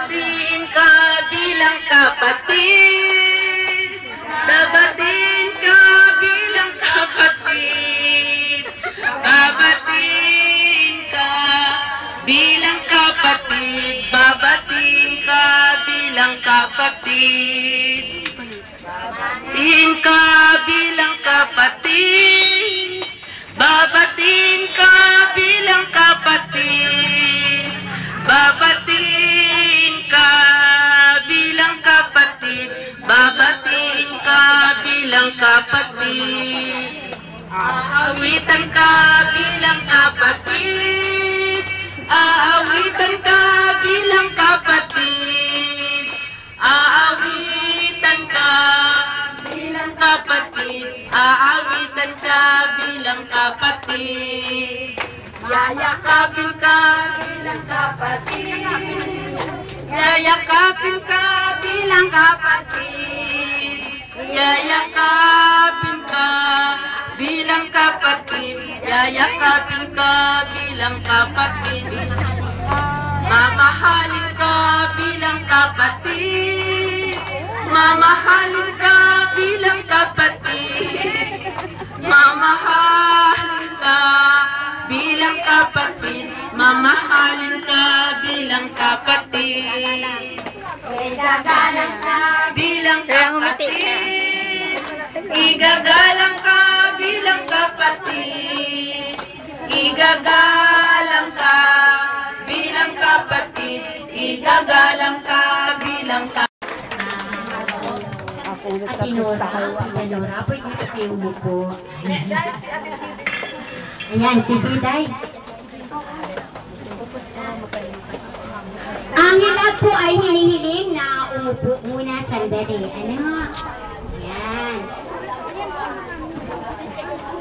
babatiin ka bilang kapatid. Babatiin ka bilang kapatid. Babatiin ka bilang kapatid. Babatiin ka bilang kapatid. Babatiin ka bilang kapatid. Babatiin ka bilang kapatid. Babatiin ka bilang kapatid. Babatiin ka bilang kapatid. Aawitan ka bilang kapatid. Aawitan ka bilang kapatid. Aawitan ka bilang kapatid. Aawitan ka bilang kapatid. Yayakapin ka bilang kapatid. Yayakapin ka bilang kapatid. Yayakapin ka bilang kapatid. Yayakapin ka bilang kapatid. Mamahalin ka bilang kapatid. Mamahalin ka bilang kapatid. Mamahalin ka bilang kapatid. Mamahalin ka bilang kapatid. Igagalang ka bilang kapatid. Igagalang ka bilang kapatid. Igagalang ka bilang kapatid. Igagalang ka bilang kapatid. Atinora, pwede ka kayo umupo. Ayan, sige, Day. Ang ilag po ay hinihiling na umupo muna sandali. Ano? Ayan.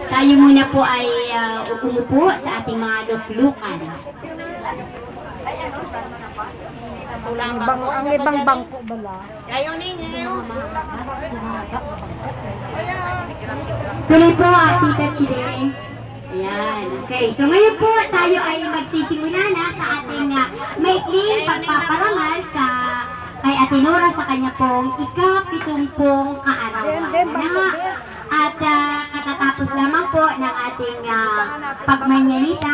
Tayo muna po ay umupo sa ating mga luklukan. Ang ibang bangko bala. Kayo ninyo. Tuloy po, Tita Chile. Ayan. Okay. So ngayon po tayo ay magsisimula na sa ating maikling pagpaparangal sa kay Atinora sa kanya pong ika-70 kaarawan. At katatapos lamang po ng ating pagmanyanita.